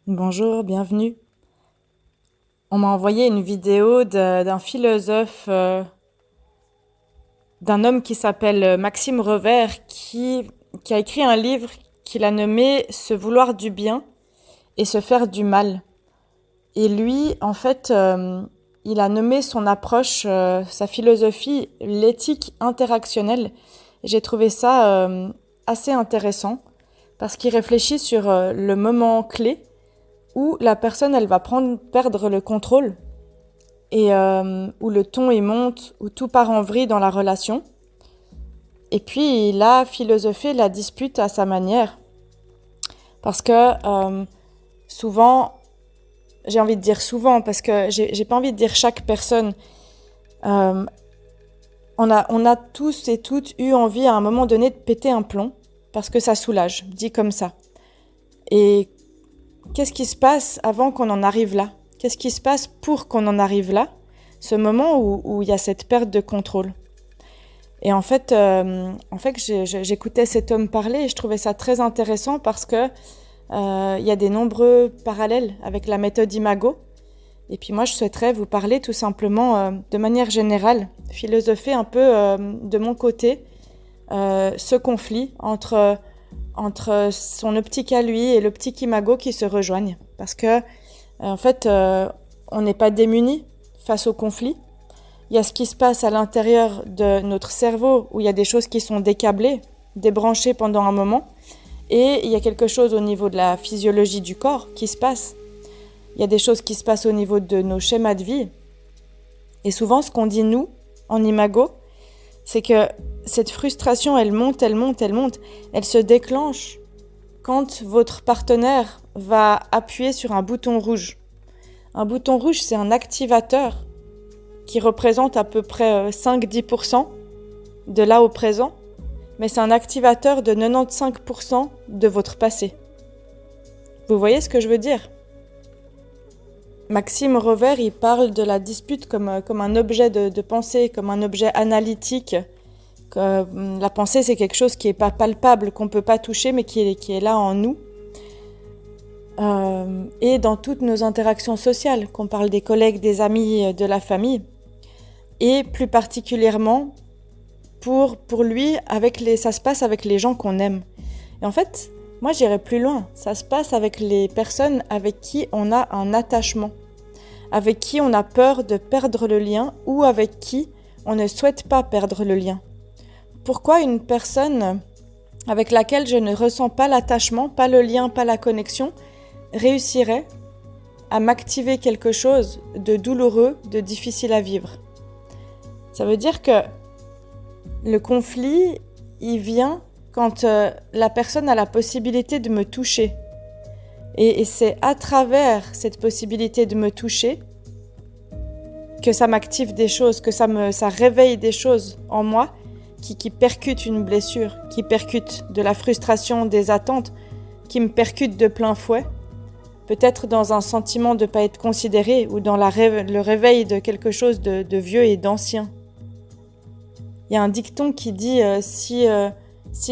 Bonjour, bienvenue. On m'a envoyé une vidéo d'un philosophe, d'un homme qui s'appelle Maxime Revers, qui a écrit un livre qu'il a nommé Se vouloir du bien et se faire du mal. Et lui, en fait, il a nommé son approche, sa philosophie, l'éthique interactionnelle. J'ai trouvé ça assez intéressant parce qu'il réfléchit sur le moment clé où la personne, elle va perdre le contrôle et où le ton il monte, où tout part en vrille dans la relation. Et puis il a philosophé la dispute à sa manière. Parce que souvent, j'ai envie de dire souvent, parce que j'ai pas envie de dire chaque personne, euh, on a tous et toutes eu envie à un moment donné de péter un plomb, parce que ça soulage, dit comme ça. Et qu'est-ce qui se passe avant qu'on en arrive là? Qu'est-ce qui se passe pour qu'on en arrive là? Ce moment où il y a cette perte de contrôle. Et en fait, j'écoutais cet homme parler et je trouvais ça très intéressant parce que il y a des nombreux parallèles avec la méthode Imago. Et puis moi, je souhaiterais vous parler tout simplement de manière générale, philosopher un peu de mon côté ce conflit entre son optique à lui et l'optique Imago qui se rejoignent. Parce que en fait, on n'est pas démunis face au conflit. Il y a ce qui se passe à l'intérieur de notre cerveau où il y a des choses qui sont décablées, débranchées pendant un moment. Et il y a quelque chose au niveau de la physiologie du corps qui se passe. Il y a des choses qui se passent au niveau de nos schémas de vie. Et souvent, ce qu'on dit nous, en imago, c'est que cette frustration, elle monte, elle monte, elle monte. Elle se déclenche quand votre partenaire va appuyer sur un bouton rouge. Un bouton rouge, c'est un activateur qui représente à peu près 5-10% de là au présent, mais c'est un activateur de 95% de votre passé. Vous voyez ce que je veux dire? Maxime Revers, il parle de la dispute comme un objet de pensée, comme un objet analytique. La pensée, c'est quelque chose qui n'est pas palpable, qu'on ne peut pas toucher, mais qui est là en nous. Et dans toutes nos interactions sociales, qu'on parle des collègues, des amis, de la famille. Et plus particulièrement, pour lui, ça se passe avec les gens qu'on aime. Et en fait, moi j'irais plus loin. Ça se passe avec les personnes avec qui on a un attachement, avec qui on a peur de perdre le lien ou avec qui on ne souhaite pas perdre le lien. Pourquoi une personne avec laquelle je ne ressens pas l'attachement, pas le lien, pas la connexion, réussirait à m'activer quelque chose de douloureux, de difficile à vivre? Ça veut dire que le conflit, il vient quand la personne a la possibilité de me toucher. Et c'est à travers cette possibilité de me toucher que ça m'active des choses, que ça réveille des choses en moi qui percutent une blessure, qui percutent de la frustration, des attentes, qui me percutent de plein fouet. Peut-être dans un sentiment de ne pas être considéré ou dans le réveil de quelque chose de vieux et d'ancien. Il y a un dicton qui dit si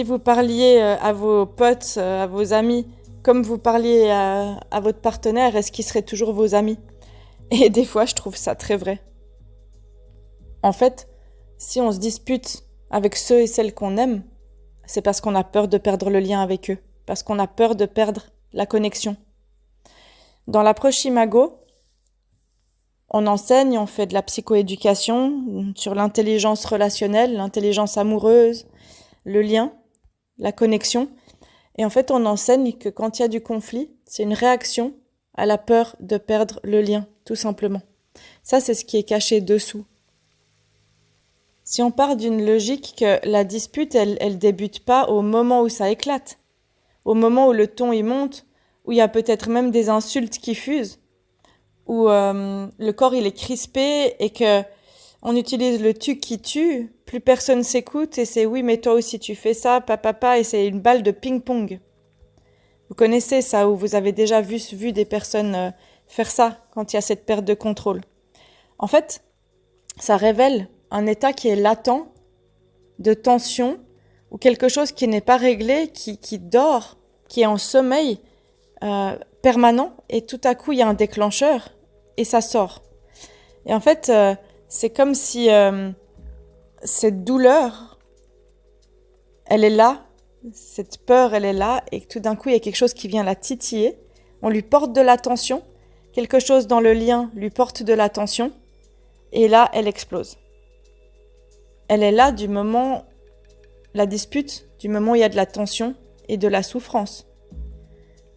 vous parliez à vos potes, à vos amis, comme vous parliez à votre partenaire, est-ce qu'ils seraient toujours vos amis? Et des fois, je trouve ça très vrai. En fait, si on se dispute avec ceux et celles qu'on aime, c'est parce qu'on a peur de perdre le lien avec eux, parce qu'on a peur de perdre la connexion. Dans l'approche Imago, on enseigne, on fait de la psychoéducation sur l'intelligence relationnelle, l'intelligence amoureuse, le lien, la connexion. Et en fait, on enseigne que quand il y a du conflit, c'est une réaction à la peur de perdre le lien, tout simplement. Ça, c'est ce qui est caché dessous. Si on part d'une logique que la dispute, elle débute pas au moment où ça éclate, au moment où le ton y monte, où il y a peut-être même des insultes qui fusent, où le corps il est crispé et que on utilise le tu qui tue, plus personne s'écoute et c'est oui mais toi aussi tu fais ça, papa et c'est une balle de ping-pong. Vous connaissez ça où vous avez déjà vu des personnes faire ça quand il y a cette perte de contrôle. En fait, ça révèle un état qui est latent de tension ou quelque chose qui n'est pas réglé, qui dort, qui est en sommeil permanent et tout à coup il y a un déclencheur et ça sort. Et en fait, c'est comme si cette douleur, elle est là, cette peur, elle est là, et tout d'un coup il y a quelque chose qui vient la titiller, on lui porte de l'attention, quelque chose dans le lien lui porte de l'attention, et là elle explose. Elle est là du moment, la dispute, du moment où il y a de la tension et de la souffrance.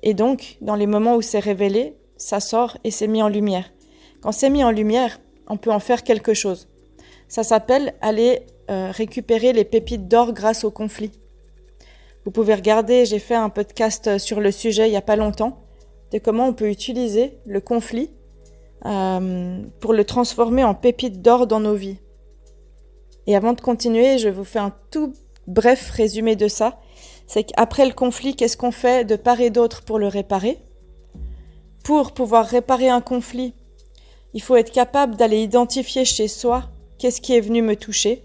Et donc, dans les moments où c'est révélé, ça sort et c'est mis en lumière. Quand c'est mis en lumière, on peut en faire quelque chose. Ça s'appelle aller récupérer les pépites d'or grâce au conflit. Vous pouvez regarder, j'ai fait un podcast sur le sujet il n'y a pas longtemps, de comment on peut utiliser le conflit pour le transformer en pépites d'or dans nos vies. Et avant de continuer, je vous fais un tout bref résumé de ça. C'est qu'après le conflit, qu'est-ce qu'on fait de part et d'autre pour le réparer ? Pour pouvoir réparer un conflit, il faut être capable d'aller identifier chez soi qu'est-ce qui est venu me toucher,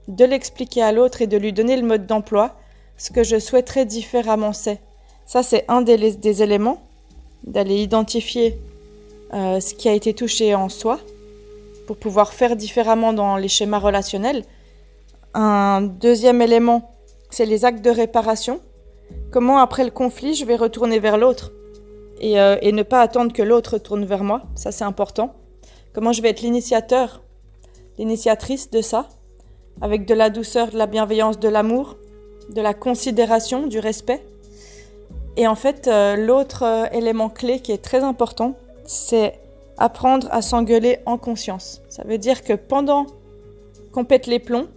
de l'expliquer à l'autre et de lui donner le mode d'emploi, ce que je souhaiterais différemment c'est. Ça, c'est un des éléments, d'aller identifier ce qui a été touché en soi, pour pouvoir faire différemment dans les schémas relationnels. Un deuxième élément, c'est les actes de réparation. Comment, après le conflit, je vais retourner vers l'autre et ne pas attendre que l'autre tourne vers moi. Ça, c'est important. Comment je vais être l'initiateur, l'initiatrice de ça, avec de la douceur, de la bienveillance, de l'amour, de la considération, du respect. Et en fait, l'autre élément clé qui est très important, c'est apprendre à s'engueuler en conscience. Ça veut dire que pendant qu'on pète les plombs,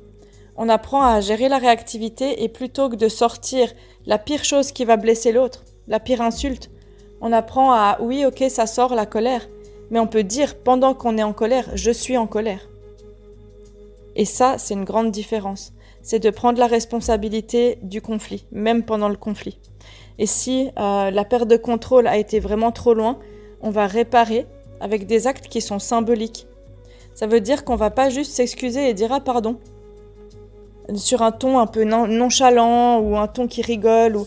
on apprend à gérer la réactivité et plutôt que de sortir la pire chose qui va blesser l'autre, la pire insulte, on apprend à, oui, ok, ça sort la colère, mais on peut dire pendant qu'on est en colère, je suis en colère. Et ça, c'est une grande différence. C'est de prendre la responsabilité du conflit, même pendant le conflit. Et si la perte de contrôle a été vraiment trop loin, on va réparer avec des actes qui sont symboliques. Ça veut dire qu'on va pas juste s'excuser et dire « Ah, pardon », sur un ton un peu nonchalant ou un ton qui rigole.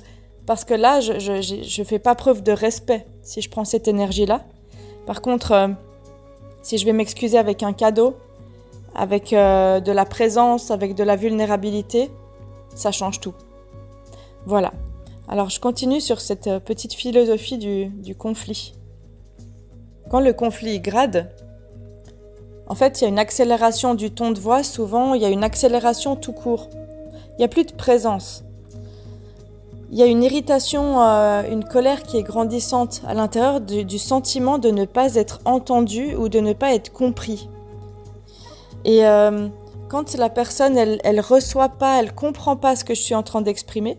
Parce que là, je fais pas preuve de respect si je prends cette énergie-là. Par contre, si je vais m'excuser avec un cadeau, avec de la présence, avec de la vulnérabilité, ça change tout. Voilà. Alors, je continue sur cette petite philosophie du conflit. Quand le conflit grade, en fait, il y a une accélération du ton de voix. Souvent, il y a une accélération tout court. Il n'y a plus de présence. Il y a une irritation, une colère qui est grandissante à l'intérieur du sentiment de ne pas être entendu ou de ne pas être compris. Et quand la personne, elle reçoit pas, elle comprend pas ce que je suis en train d'exprimer,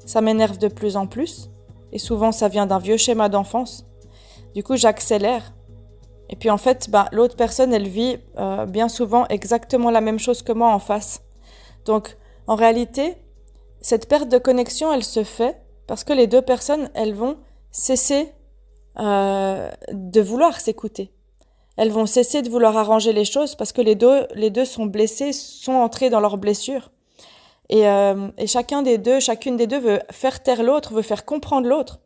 ça m'énerve de plus en plus. Et souvent, ça vient d'un vieux schéma d'enfance. Du coup, j'accélère. Et puis en fait, l'autre personne, elle vit bien souvent exactement la même chose que moi en face. Donc, en réalité, cette perte de connexion, elle se fait parce que les deux personnes, elles vont cesser de vouloir s'écouter. Elles vont cesser de vouloir arranger les choses parce que les deux sont blessés, sont entrés dans leurs blessures. Et chacune des deux veut faire taire l'autre, veut faire comprendre l'autre.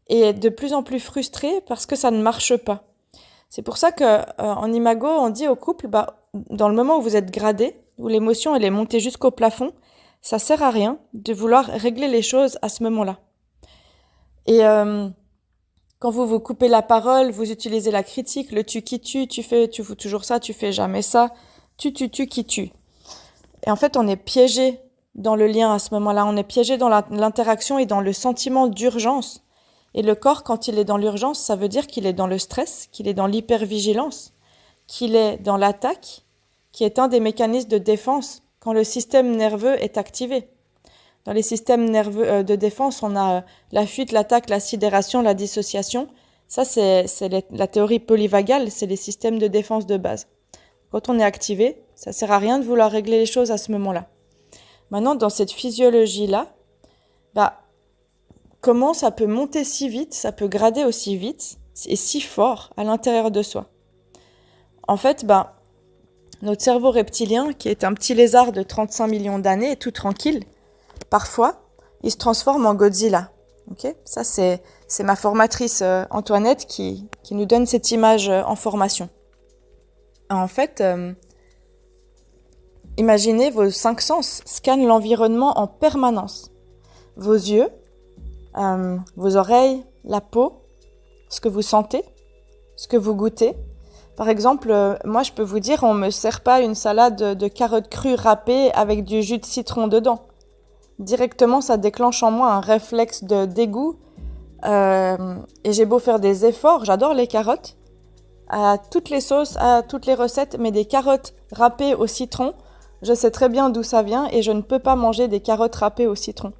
Et est de plus en plus frustrée parce que ça ne marche pas. C'est pour ça que en imago, on dit au couple, dans le moment où vous êtes gradé, où l'émotion elle est montée jusqu'au plafond, ça sert à rien de vouloir régler les choses à ce moment-là. Et quand vous coupez la parole, vous utilisez la critique, le tu qui tue, tu fais toujours ça, tu fais jamais ça, tu qui tue. Et en fait, on est piégé dans le lien à ce moment-là, on est piégé dans l'interaction et dans le sentiment d'urgence. Et le corps, quand il est dans l'urgence, ça veut dire qu'il est dans le stress, qu'il est dans l'hypervigilance, qu'il est dans l'attaque, qui est un des mécanismes de défense quand le système nerveux est activé. Dans les systèmes nerveux de défense, on a la fuite, l'attaque, la sidération, la dissociation. Ça, c'est la théorie polyvagale, c'est les systèmes de défense de base. Quand on est activé, ça sert à rien de vouloir régler les choses à ce moment-là. Maintenant, dans cette physiologie-là, comment ça peut monter si vite, ça peut grader aussi vite et si fort à l'intérieur de soi. En fait, notre cerveau reptilien, qui est un petit lézard de 35 millions d'années, tout tranquille, parfois, il se transforme en Godzilla. Ok, ça, c'est ma formatrice Antoinette qui nous donne cette image en formation. En fait, imaginez vos 5 sens scannent l'environnement en permanence. Vos yeux, vos oreilles, la peau, ce que vous sentez, ce que vous goûtez. Par exemple, moi je peux vous dire, on me sert pas une salade de carottes crues râpées avec du jus de citron dedans. Directement, ça déclenche en moi un réflexe de dégoût. Et j'ai beau faire des efforts, j'adore les carottes. À toutes les sauces, à toutes les recettes, mais des carottes râpées au citron, je sais très bien d'où ça vient et je ne peux pas manger des carottes râpées au citron.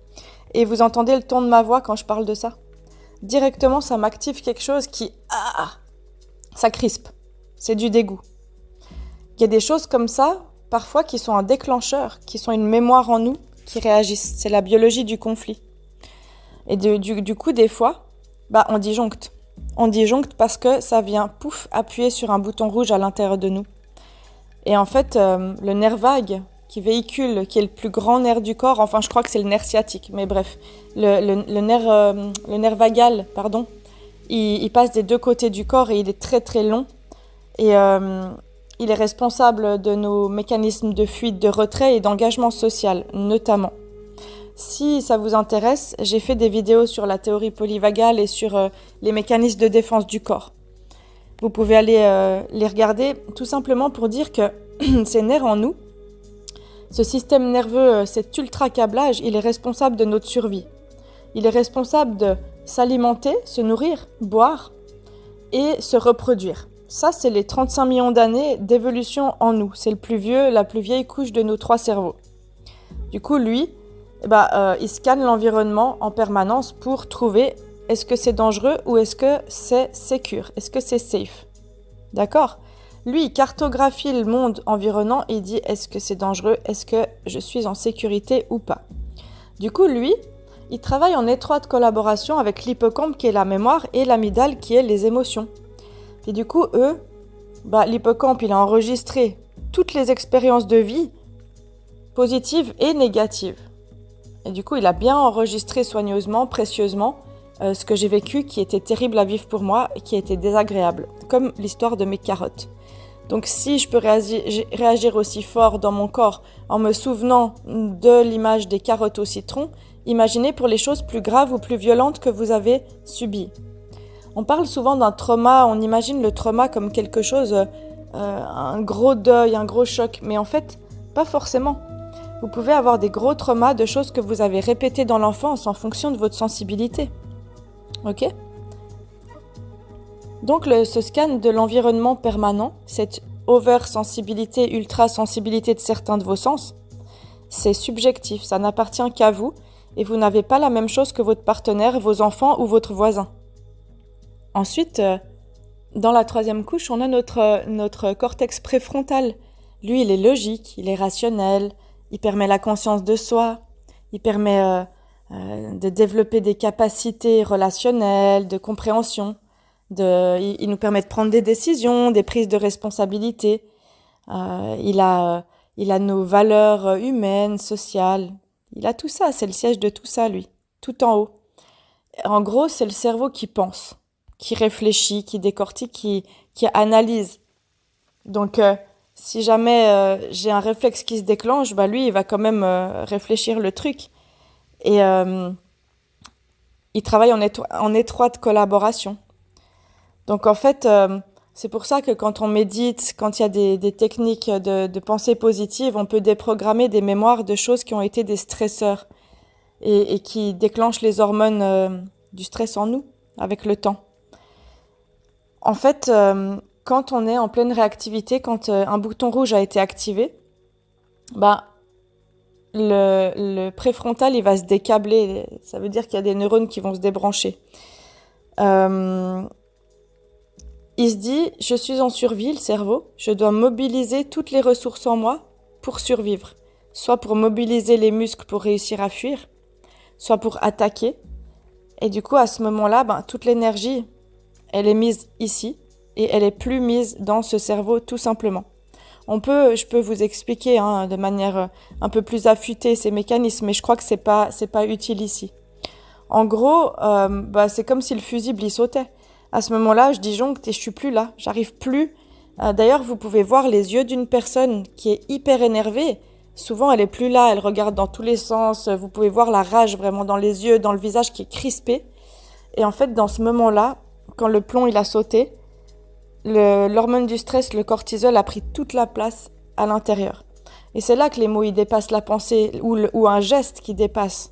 Et vous entendez le ton de ma voix quand je parle de ça? Directement, ça m'active quelque chose qui... ça crispe. C'est du dégoût. Il y a des choses comme ça, parfois, qui sont un déclencheur, qui sont une mémoire en nous, qui réagissent. C'est la biologie du conflit. Et du coup, des fois, on disjoncte. On disjoncte parce que ça vient, appuyer sur un bouton rouge à l'intérieur de nous. Et en fait, le nerf vague qui véhicule, qui est le plus grand nerf du corps, enfin je crois que c'est le nerf sciatique, mais bref, le nerf vagal, pardon, il passe des deux côtés du corps et il est très très long. Et il est responsable de nos mécanismes de fuite, de retrait et d'engagement social, notamment. Si ça vous intéresse, j'ai fait des vidéos sur la théorie polyvagale et sur les mécanismes de défense du corps. Vous pouvez aller les regarder tout simplement pour dire que ces nerfs en nous, ce système nerveux, cet ultra-câblage, il est responsable de notre survie. Il est responsable de s'alimenter, se nourrir, boire et se reproduire. Ça, c'est les 35 millions d'années d'évolution en nous. C'est la plus vieille couche de nos 3 cerveaux. Du coup, lui, il scanne l'environnement en permanence pour trouver est-ce que c'est dangereux ou est-ce que c'est sécure, est-ce que c'est safe. D'accord ? Lui, il cartographie le monde environnant et il dit est-ce que c'est dangereux, est-ce que je suis en sécurité ou pas. Du coup, lui, il travaille en étroite collaboration avec l'hippocampe qui est la mémoire et l'amygdale qui est les émotions. Et du coup, l'hippocampe, il a enregistré toutes les expériences de vie, positives et négatives. Et du coup, il a bien enregistré soigneusement, précieusement, ce que j'ai vécu qui était terrible à vivre pour moi et qui était désagréable, comme l'histoire de mes carottes. Donc si je peux réagir aussi fort dans mon corps en me souvenant de l'image des carottes au citron, imaginez pour les choses plus graves ou plus violentes que vous avez subies. On parle souvent d'un trauma, on imagine le trauma comme quelque chose, un gros deuil, un gros choc, mais en fait, pas forcément. Vous pouvez avoir des gros traumas de choses que vous avez répétées dans l'enfance en fonction de votre sensibilité. Ok ? Donc ce scan de l'environnement permanent, cette oversensibilité, ultra-sensibilité de certains de vos sens, c'est subjectif, ça n'appartient qu'à vous et vous n'avez pas la même chose que votre partenaire, vos enfants ou votre voisin. Ensuite, dans la 3e couche, on a notre cortex préfrontal. Lui, il est logique, il est rationnel, il permet la conscience de soi, il permet de développer des capacités relationnelles, de compréhension. Il nous permet de prendre des décisions, des prises de responsabilité. Il a nos valeurs humaines, sociales. Il a tout ça, c'est le siège de tout ça, lui, tout en haut. En gros, c'est le cerveau qui pense, qui réfléchit, qui décortique, qui analyse. Donc, si jamais j'ai un réflexe qui se déclenche, lui, il va quand même réfléchir le truc. Et il travaille en étroite collaboration. Donc en fait, c'est pour ça que quand on médite, quand il y a des techniques de pensée positive, on peut déprogrammer des mémoires de choses qui ont été des stresseurs et qui déclenchent les hormones du stress en nous avec le temps. En fait, quand on est en pleine réactivité, quand un bouton rouge a été activé, le préfrontal, il va se décabler. Ça veut dire qu'il y a des neurones qui vont se débrancher. Il se dit, je suis en survie, le cerveau, je dois mobiliser toutes les ressources en moi pour survivre. Soit pour mobiliser les muscles pour réussir à fuir, soit pour attaquer. Et du coup, à ce moment-là, toute l'énergie, elle est mise ici et elle est plus mise dans ce cerveau tout simplement. Je peux vous expliquer de manière un peu plus affûtée ces mécanismes, mais je crois que c'est pas utile ici. En gros, c'est comme si le fusible il sautait. À ce moment-là, je disjoncte et je suis plus là, j'arrive plus. D'ailleurs, vous pouvez voir les yeux d'une personne qui est hyper énervée. Souvent, elle est plus là, elle regarde dans tous les sens. Vous pouvez voir la rage vraiment dans les yeux, dans le visage qui est crispé. Et en fait, dans ce moment-là, quand le plomb il a sauté, l'hormone du stress, le cortisol, a pris toute la place à l'intérieur. Et c'est là que les mots ils dépassent la pensée ou un geste qui dépasse.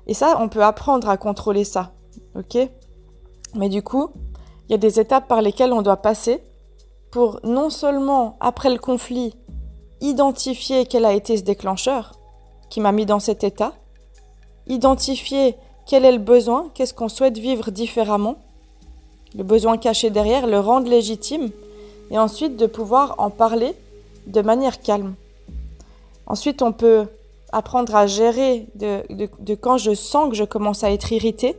Et ça, on peut apprendre à contrôler ça, ok ? Mais du coup, il y a des étapes par lesquelles on doit passer pour non seulement, après le conflit, identifier quel a été ce déclencheur qui m'a mis dans cet état, identifier quel est le besoin, qu'est-ce qu'on souhaite vivre différemment, le besoin caché derrière, le rendre légitime, et ensuite de pouvoir en parler de manière calme. Ensuite, on peut apprendre à gérer de quand je sens que je commence à être irritée.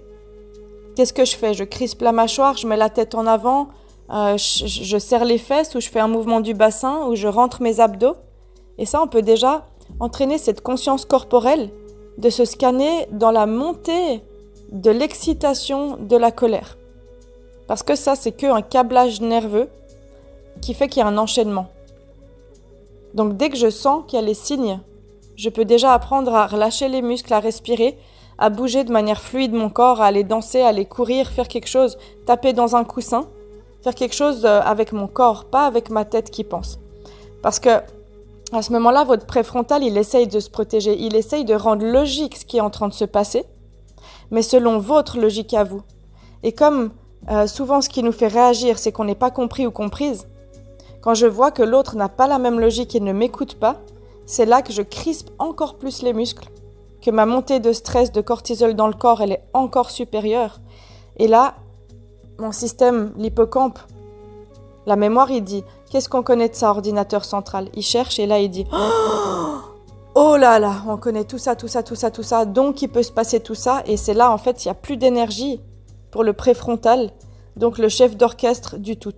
Qu'est-ce que je fais ? Je crispe la mâchoire, je mets la tête en avant, je serre les fesses ou je fais un mouvement du bassin ou je rentre mes abdos. Et ça, on peut déjà entraîner cette conscience corporelle de se scanner dans la montée de l'excitation de la colère. Parce que ça, c'est qu'un câblage nerveux qui fait qu'il y a un enchaînement. Donc dès que je sens qu'il y a les signes, je peux déjà apprendre à relâcher les muscles, à respirer, à bouger de manière fluide mon corps, à aller danser, à aller courir, faire quelque chose, taper dans un coussin, faire quelque chose avec mon corps, pas avec ma tête qui pense. Parce que à ce moment-là, votre préfrontal, il essaye de se protéger, il essaye de rendre logique ce qui est en train de se passer, mais selon votre logique à vous. Et comme souvent ce qui nous fait réagir, c'est qu'on n'est pas compris ou comprise, quand je vois que l'autre n'a pas la même logique et ne m'écoute pas, c'est là que je crispe encore plus les muscles, que ma montée de stress, de cortisol dans le corps, elle est encore supérieure. Et là, mon système, l'hippocampe, la mémoire, il dit « Qu'est-ce qu'on connaît de ça, ordinateur central ?» Il cherche et là, il dit « Oh là là, on connaît tout ça, donc il peut se passer tout ça. » Et c'est là, en fait, il n'y a plus d'énergie pour le préfrontal, donc le chef d'orchestre du tout.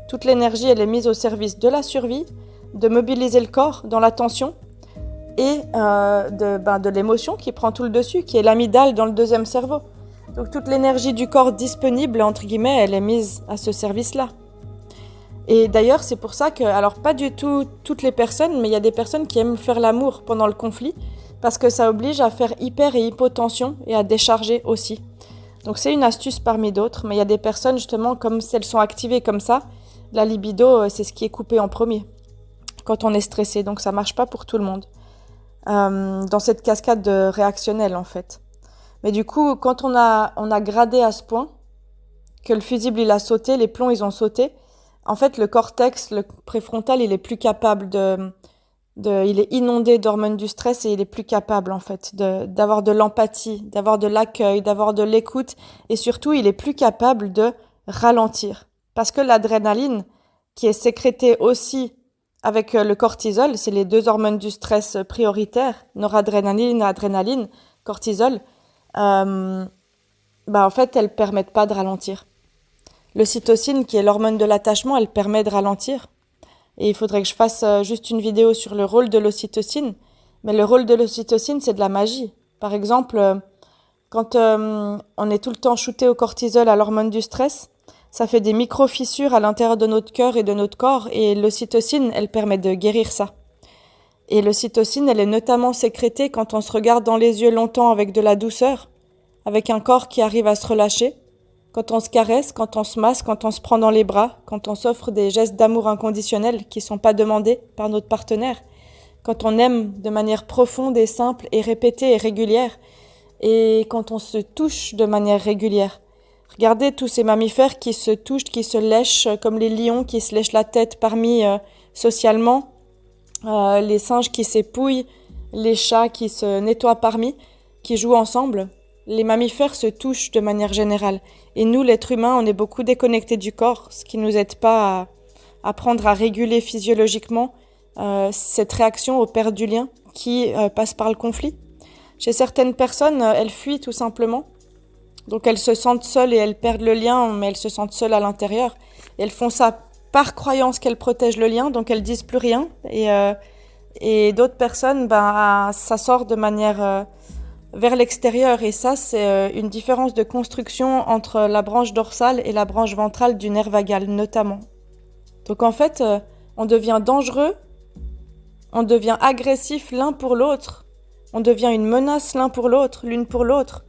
Toute l'énergie, elle est mise au service de la survie, de mobiliser le corps dans la tension et de l'émotion qui prend tout le dessus, qui est l'amygdale dans le deuxième cerveau. Donc toute l'énergie du corps disponible, entre guillemets, elle est mise à ce service-là. Et d'ailleurs, c'est pour ça que, alors pas du tout toutes les personnes, mais il y a des personnes qui aiment faire l'amour pendant le conflit, parce que ça oblige à faire hyper et hypotension et à décharger aussi. Donc c'est une astuce parmi d'autres, mais il y a des personnes justement, comme elles sont activées comme ça, la libido, c'est ce qui est coupé en premier quand on est stressé, donc ça marche pas pour tout le monde. Dans cette cascade de réactionnel en fait. Mais du coup, quand on a gradé à ce point, que le fusible il a sauté, les plombs ils ont sauté, en fait le cortex, le préfrontal, il est plus capable il est inondé d'hormones du stress et il est plus capable en fait d'avoir de l'empathie, d'avoir de l'accueil, d'avoir de l'écoute et surtout il est plus capable de ralentir. Parce que l'adrénaline, qui est sécrétée aussi avec le cortisol, c'est les deux hormones du stress prioritaires, noradrénaline, adrénaline, cortisol, en fait, elles permettent pas de ralentir. L'ocytocine, qui est l'hormone de l'attachement, elle permet de ralentir. Et il faudrait que je fasse juste une vidéo sur le rôle de l'ocytocine. Mais le rôle de l'ocytocine, c'est de la magie. Par exemple, quand on est tout le temps shooté au cortisol, à l'hormone du stress, ça fait des micro-fissures à l'intérieur de notre cœur et de notre corps, et l'ocytocine, elle permet de guérir ça. Et l'ocytocine, elle est notamment sécrétée quand on se regarde dans les yeux longtemps avec de la douceur, avec un corps qui arrive à se relâcher, quand on se caresse, quand on se masse, quand on se prend dans les bras, quand on s'offre des gestes d'amour inconditionnel qui sont pas demandés par notre partenaire, quand on aime de manière profonde et simple et répétée et régulière, et quand on se touche de manière régulière. Regardez tous ces mammifères qui se touchent, qui se lèchent, comme les lions qui se lèchent la tête parmi socialement, les singes qui s'épouillent, les chats qui se nettoient parmi, qui jouent ensemble. Les mammifères se touchent de manière générale. Et nous, l'être humain, on est beaucoup déconnectés du corps, ce qui nous aide pas à apprendre à réguler physiologiquement cette réaction au perte du lien qui passe par le conflit. Chez certaines personnes, elles fuient tout simplement. Donc elles se sentent seules et elles perdent le lien, mais elles se sentent seules à l'intérieur. Et elles font ça par croyance qu'elles protègent le lien, donc elles disent plus rien. Et d'autres personnes, ça sort de manière vers l'extérieur. Et ça, c'est une différence de construction entre la branche dorsale et la branche ventrale du nerf vagal, notamment. Donc en fait, on devient dangereux, on devient agressif l'un pour l'autre, on devient une menace l'un pour l'autre, l'une pour l'autre,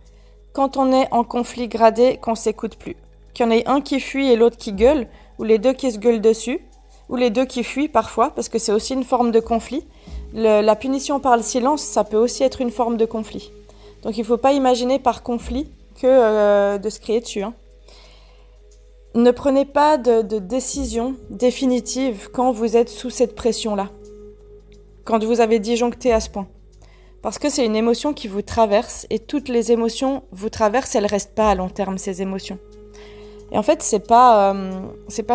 quand on est en conflit gradé, qu'on s'écoute plus. Qu'il y en ait un qui fuit et l'autre qui gueule, ou les deux qui se gueulent dessus, ou les deux qui fuient parfois, parce que c'est aussi une forme de conflit. La punition par le silence, ça peut aussi être une forme de conflit. Donc il ne faut pas imaginer par conflit que de se crier dessus. Ne prenez pas de décision définitive quand vous êtes sous cette pression-là, quand vous avez disjoncté à ce point. Parce que c'est une émotion qui vous traverse, et toutes les émotions vous traversent, elles ne restent pas à long terme, ces émotions. Et en fait, c'est pas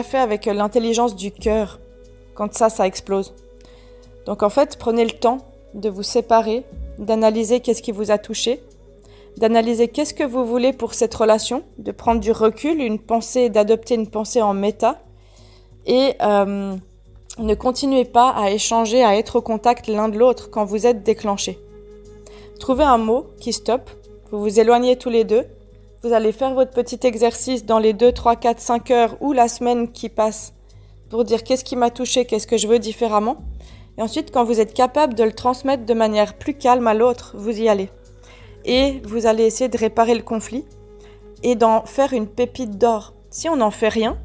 fait avec l'intelligence du cœur, quand ça explose. Donc en fait, prenez le temps de vous séparer, d'analyser qu'est-ce qui vous a touché, d'analyser qu'est-ce que vous voulez pour cette relation, de prendre du recul, d'adopter une pensée en méta, et ne continuez pas à échanger, à être au contact l'un de l'autre quand vous êtes déclenchés. Trouvez un mot qui stoppe, vous vous éloignez tous les deux, vous allez faire votre petit exercice dans les 2, 3, 4, 5 heures ou la semaine qui passe pour dire qu'est-ce qui m'a touché, qu'est-ce que je veux différemment. Et ensuite, quand vous êtes capable de le transmettre de manière plus calme à l'autre, vous y allez. Et vous allez essayer de réparer le conflit et d'en faire une pépite d'or. Si on n'en fait rien,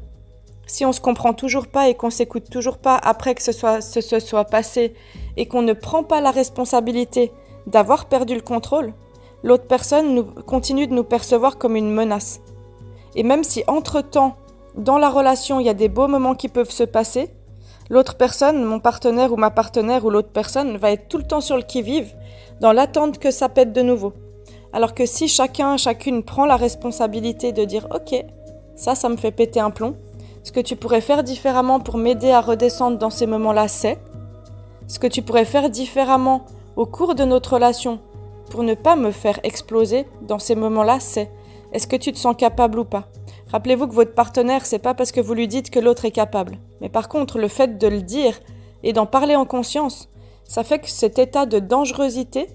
si on se comprend toujours pas et qu'on s'écoute toujours pas après que ce soit passé et qu'on ne prend pas la responsabilité d'avoir perdu le contrôle, l'autre personne continue de nous percevoir comme une menace. Et même si entre-temps, dans la relation, il y a des beaux moments qui peuvent se passer, l'autre personne, mon partenaire ou ma partenaire ou l'autre personne, va être tout le temps sur le qui-vive, dans l'attente que ça pète de nouveau. Alors que si chacune prend la responsabilité de dire « Ok, ça me fait péter un plomb. Ce que tu pourrais faire différemment pour m'aider à redescendre dans ces moments-là, c'est... Ce que tu pourrais faire différemment au cours de notre relation pour ne pas me faire exploser dans ces moments-là, c'est... Est-ce que tu te sens capable ou pas ?» Rappelez-vous que votre partenaire, c'est pas parce que vous lui dites que l'autre est capable. Mais par contre, le fait de le dire et d'en parler en conscience, ça fait que cet état de dangerosité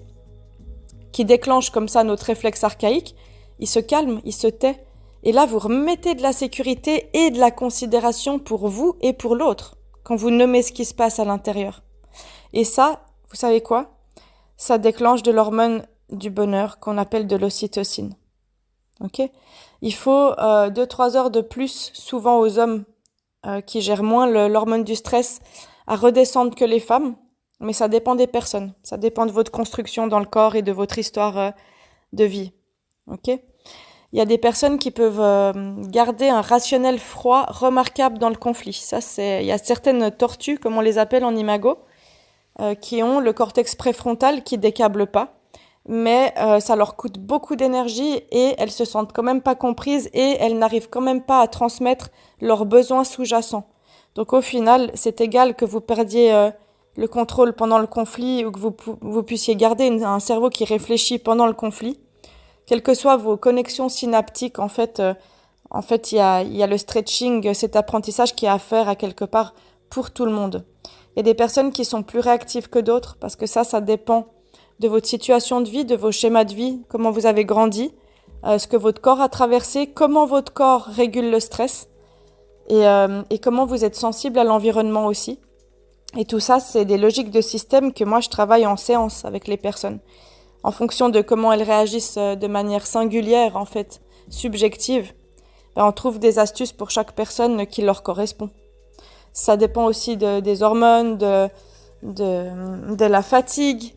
qui déclenche comme ça notre réflexe archaïque, il se calme, il se tait. Et là, vous remettez de la sécurité et de la considération pour vous et pour l'autre, quand vous nommez ce qui se passe à l'intérieur. Et ça, vous savez quoi ? Ça déclenche de l'hormone du bonheur qu'on appelle de l'ocytocine. Ok ? Il faut 2-3 heures de plus, souvent aux hommes qui gèrent moins l'hormone du stress, à redescendre que les femmes. Mais ça dépend des personnes. Ça dépend de votre construction dans le corps et de votre histoire de vie. Ok ? Il y a des personnes qui peuvent garder un rationnel froid remarquable dans le conflit. Il y a certaines tortues, comme on les appelle en imago, qui ont le cortex préfrontal qui décable pas. Mais ça leur coûte beaucoup d'énergie et elles se sentent quand même pas comprises et elles n'arrivent quand même pas à transmettre leurs besoins sous-jacents. Donc au final, c'est égal que vous perdiez le contrôle pendant le conflit ou que vous puissiez garder un cerveau qui réfléchit pendant le conflit. Quelles que soient vos connexions synaptiques, en fait, il y a le stretching, cet apprentissage qui est à faire à quelque part pour tout le monde. Il y a des personnes qui sont plus réactives que d'autres parce que ça dépend de votre situation de vie, de vos schémas de vie, comment vous avez grandi, ce que votre corps a traversé, comment votre corps régule le stress et comment vous êtes sensible à l'environnement aussi. Et tout ça, c'est des logiques de système que moi, je travaille en séance avec les personnes. En fonction de comment elles réagissent de manière singulière, en fait, subjective, on trouve des astuces pour chaque personne qui leur correspond. Ça dépend aussi des hormones, de la fatigue,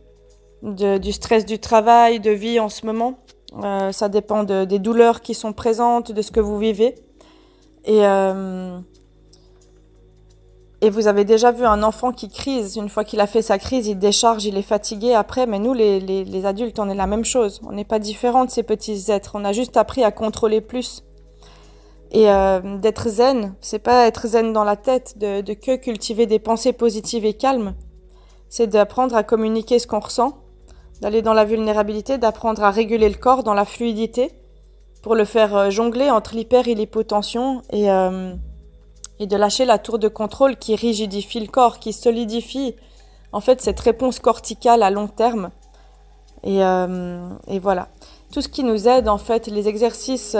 du stress du travail, de vie en ce moment. Ça dépend des douleurs qui sont présentes, de ce que vous vivez. Et vous avez déjà vu un enfant qui crise. Une fois qu'il a fait sa crise, il décharge, il est fatigué après. Mais nous, les adultes, on est la même chose. On n'est pas différents de ces petits êtres. On a juste appris à contrôler plus. Et d'être zen, c'est pas être zen dans la tête, de que cultiver des pensées positives et calmes. C'est d'apprendre à communiquer ce qu'on ressent, d'aller dans la vulnérabilité, d'apprendre à réguler le corps dans la fluidité pour le faire jongler entre l'hyper et l'hypotension et de lâcher la tour de contrôle qui rigidifie le corps, qui solidifie en fait cette réponse corticale à long terme Et voilà. Tout ce qui nous aide, en fait, les exercices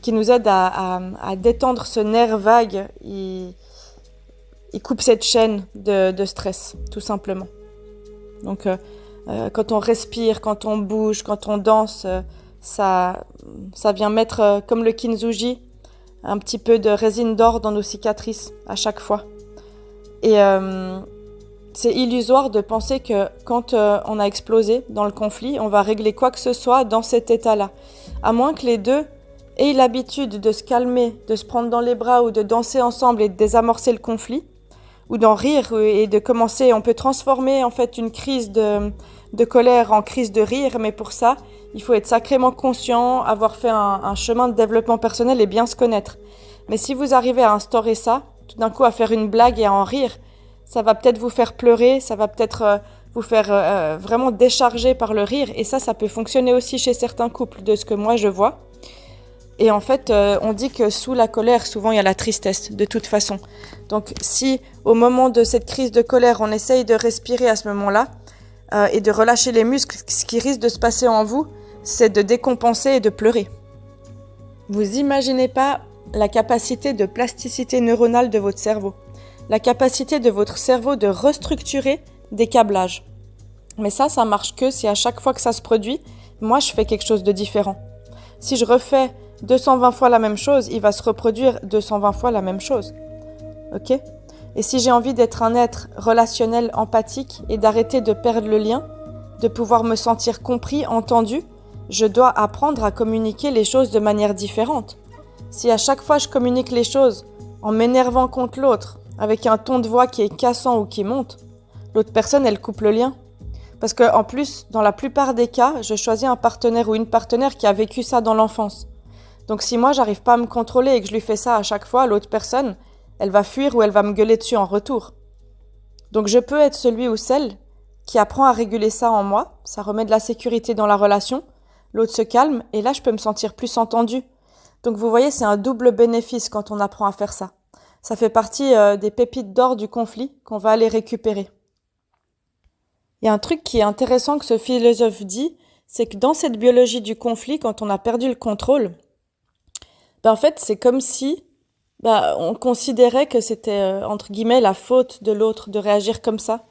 qui nous aident à détendre ce nerf vague, ils coupent cette chaîne de stress, tout simplement. Donc, quand on respire, quand on bouge, quand on danse, ça vient mettre, comme le kintsugi, un petit peu de résine d'or dans nos cicatrices à chaque fois. Et c'est illusoire de penser que quand on a explosé dans le conflit, on va régler quoi que ce soit dans cet état-là. À moins que les deux aient l'habitude de se calmer, de se prendre dans les bras ou de danser ensemble et de désamorcer le conflit, ou d'en rire et de commencer. On peut transformer en fait une crise de colère en crise de rire, mais pour ça, il faut être sacrément conscient, avoir fait un chemin de développement personnel et bien se connaître. Mais si vous arrivez à instaurer ça, tout d'un coup à faire une blague et à en rire, ça va peut-être vous faire pleurer, ça va peut-être vous faire vraiment décharger par le rire, et ça peut fonctionner aussi chez certains couples, de ce que moi je vois. Et en fait, on dit que sous la colère, souvent il y a la tristesse, de toute façon. Donc si au moment de cette crise de colère, on essaye de respirer à ce moment-là, et de relâcher les muscles, ce qui risque de se passer en vous, c'est de décompenser et de pleurer. Vous imaginez pas la capacité de plasticité neuronale de votre cerveau, la capacité de votre cerveau de restructurer des câblages. Mais ça marche que si à chaque fois que ça se produit, moi je fais quelque chose de différent. Si je refais 220 fois la même chose, il va se reproduire 220 fois la même chose. Ok ? Et si j'ai envie d'être un être relationnel, empathique et d'arrêter de perdre le lien, de pouvoir me sentir compris, entendu, je dois apprendre à communiquer les choses de manière différente. Si à chaque fois je communique les choses en m'énervant contre l'autre, avec un ton de voix qui est cassant ou qui monte, l'autre personne, elle coupe le lien. Parce qu'en plus, dans la plupart des cas, je choisis un partenaire ou une partenaire qui a vécu ça dans l'enfance. Donc si moi, j'arrive pas à me contrôler et que je lui fais ça à chaque fois, l'autre personne, elle va fuir ou elle va me gueuler dessus en retour. Donc je peux être celui ou celle qui apprend à réguler ça en moi, ça remet de la sécurité dans la relation, l'autre se calme et là, je peux me sentir plus entendue. Donc vous voyez, c'est un double bénéfice quand on apprend à faire ça. Ça fait partie des pépites d'or du conflit qu'on va aller récupérer. Il y a un truc qui est intéressant que ce philosophe dit, c'est que dans cette biologie du conflit, quand on a perdu le contrôle, en fait, c'est comme si on considérait que c'était, entre guillemets, la faute de l'autre de réagir comme ça,